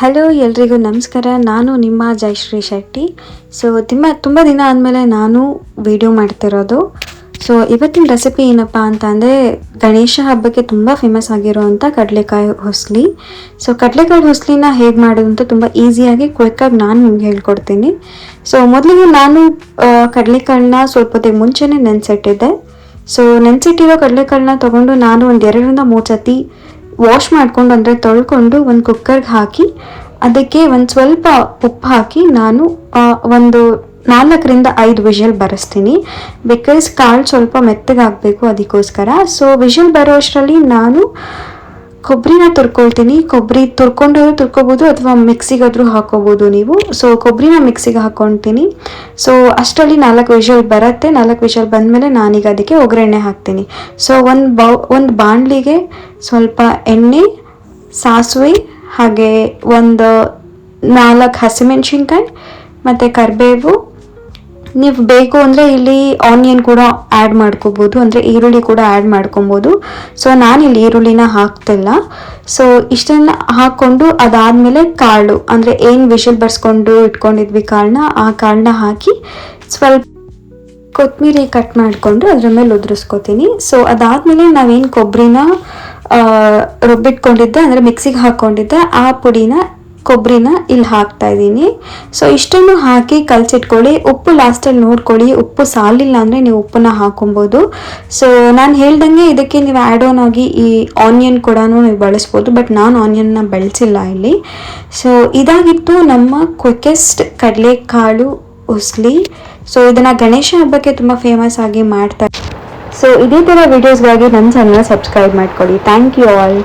Hello ಎಲ್ರಿಗೂ ನಮಸ್ಕಾರ. ನಾನು ನಿಮ್ಮ ಜಯಶ್ರೀ ಶೆಟ್ಟಿ. ಸೊ ತುಂಬ ದಿನ ಆದಮೇಲೆ ನಾನು ವಿಡಿಯೋ ಮಾಡ್ತಿರೋದು. ಸೊ ಇವತ್ತಿನ ರೆಸಿಪಿ ಏನಪ್ಪ ಅಂತಂದರೆ ಗಣೇಶ ಹಬ್ಬಕ್ಕೆ ತುಂಬ ಫೇಮಸ್ ಆಗಿರೋವಂಥ ಕಡಲೆಕಾಯಿ ಹೊಸಲಿ. ಸೊ ಕಡಲೆಕಾಯಿ ಹೊಸಲಿನ ಹೇಗೆ ಮಾಡೋದು ಅಂತ ತುಂಬ ಈಸಿಯಾಗಿ ಕ್ವಿಕ್ಕಾಗಿ ನಾನು ನಿಮ್ಗೆ ಹೇಳ್ಕೊಡ್ತೀನಿ. ಸೊ ಮೊದಲಿಗೆ ನಾನು ಕಡಲೆಕಾಳನ್ನ ಸ್ವಲ್ಪ ಹೊತ್ತಿಗೆ ಮುಂಚೆನೇ ನೆನೆಸಿಟ್ಟಿದ್ದೆ. ಸೊ ನೆನೆಸಿಟ್ಟಿರೋ ಕಡಲೆಕಾಳನ್ನ ತೊಗೊಂಡು ನಾನು ಒಂದು 2-3 ಸತಿ ವಾಶ್ ಮಾಡಿಕೊಂಡು ಅಂದರೆ ತೊಳ್ಕೊಂಡು ಒಂದು ಕುಕ್ಕರ್ಗೆ ಹಾಕಿ ಅದಕ್ಕೆ ಒಂದು ಸ್ವಲ್ಪ ಉಪ್ಪು ಹಾಕಿ ನಾನು ಒಂದು 4-5 ವಿಷಲ್ ಬರೆಸ್ತೀನಿ. ಬಿಕಾಸ್ ಕಾಳು ಸ್ವಲ್ಪ ಮೆತ್ತಗಾಗಬೇಕು ಅದಕ್ಕೋಸ್ಕರ. ಸೊ ವಿಷಲ್ ಬರೋ ಅಷ್ಟರಲ್ಲಿ ನಾನು ಕೊಬ್ಬರಿನ ತುರ್ಕೊಳ್ತೀನಿ. ಕೊಬ್ಬರಿ ತುರ್ಕೋಬೋದು ಅಥವಾ ಮಿಕ್ಸಿಗಾದರೂ ಹಾಕೋಬೋದು ನೀವು. ಸೊ ಕೊಬ್ಬರಿನ ಮಿಕ್ಸಿಗೆ ಹಾಕ್ಕೊಳ್ತೀನಿ. ಸೊ ಅಷ್ಟರಲ್ಲಿ 4 ವಿಷಲ್ ಬರುತ್ತೆ. 4 ವಿಷಲ್ ಬಂದಮೇಲೆ ನಾನೀಗ ಅದಕ್ಕೆ ಒಗ್ಗರಣೆ ಹಾಕ್ತೀನಿ. ಸೊ ಒಂದು ಬಾಣಲಿಗೆ ಸ್ವಲ್ಪ ಎಣ್ಣೆ, ಸಾಸಿವೆ, ಹಾಗೆ ಒಂದು 4 ಹಸಿಮೆಣ್ಸಿನ್ಕಾಯಿ ಮತ್ತು ಕರಿಬೇವು. ನೀವು ಬೇಕು ಅಂದರೆ ಇಲ್ಲಿ ಆನಿಯನ್ ಕೂಡ ಆ್ಯಡ್ ಮಾಡ್ಕೋಬೋದು, ಅಂದರೆ ಈರುಳ್ಳಿ ಕೂಡ ಆ್ಯಡ್ ಮಾಡ್ಕೊಬೋದು. ಸೊ ನಾನಿಲ್ಲಿ ಈರುಳ್ಳಿನ ಹಾಕ್ತಿಲ್ಲ. ಸೊ ಇಷ್ಟನ್ನು ಹಾಕ್ಕೊಂಡು ಅದಾದಮೇಲೆ ಕಾಳು ಅಂದರೆ ಏನು ವಿಷಲ್ ಬರ್ಸ್ಕೊಂಡು ಇಟ್ಕೊಂಡಿದ್ವಿ ಕಾಳನ್ನ, ಆ ಕಾಳನ್ನ ಹಾಕಿ ಸ್ವಲ್ಪ ಕೊತ್ತಂಬರಿ ಕಟ್ ಮಾಡಿಕೊಂಡು ಅದ್ರ ಮೇಲೆ ಉದುರಿಸ್ಕೊತೀನಿ. ಸೊ ಅದಾದಮೇಲೆ ನಾವೇನು ಕೊಬ್ಬರಿನ ರುಬ್ಬಿಟ್ಕೊಂಡಿದ್ದೆ ಅಂದರೆ ಮಿಕ್ಸಿಗೆ ಹಾಕ್ಕೊಂಡಿದ್ದೆ, ಆ ಪುಡಿನ ಕೊಬ್ಬರಿನ ಇಲ್ಲಿ ಹಾಕ್ತಾ ಇದ್ದೀನಿ. ಸೊ ಇಷ್ಟನ್ನು ಹಾಕಿ ಕಲಸಿಟ್ಕೊಳ್ಳಿ. ಉಪ್ಪು ಲಾಸ್ಟಲ್ಲಿ ನೋಡ್ಕೊಳ್ಳಿ, ಉಪ್ಪು ಸಾಲಿಲ್ಲ ಅಂದರೆ ನೀವು ಉಪ್ಪನ್ನ ಹಾಕೊಬೋದು. ಸೊ ನಾನು ಹೇಳ್ದಂಗೆ ಇದಕ್ಕೆ ನೀವು ಆ್ಯಡ್ ಆನ್ ಆಗಿ ಈ ಆನಿಯನ್ ಕೂಡ ನೀವು ಬಳಸ್ಬೋದು, ಬಟ್ ನಾನು ಆನಿಯನ್ನ ಬಳಸಿಲ್ಲ ಇಲ್ಲಿ. ಸೊ ಇದಾಗಿತ್ತು ನಮ್ಮ ಕ್ವಿಕೆಸ್ಟ್ ಕಡಲೆಕಾಳು ಉಸ್ಲಿ. ಸೊ ಇದನ್ನು ಗಣೇಶ ಹಬ್ಬಕ್ಕೆ ತುಂಬ ಫೇಮಸ್ ಆಗಿ ಮಾಡ್ತಾರೆ. ಸೊ ಇದೇ ಥರ ವೀಡಿಯೋಸ್ಗಾಗಿ ನನ್ನ ಚಾನಲ್ನ ಸಬ್ಸ್ಕ್ರೈಬ್ ಮಾಡ್ಕೊಳ್ಳಿ. Thank you all.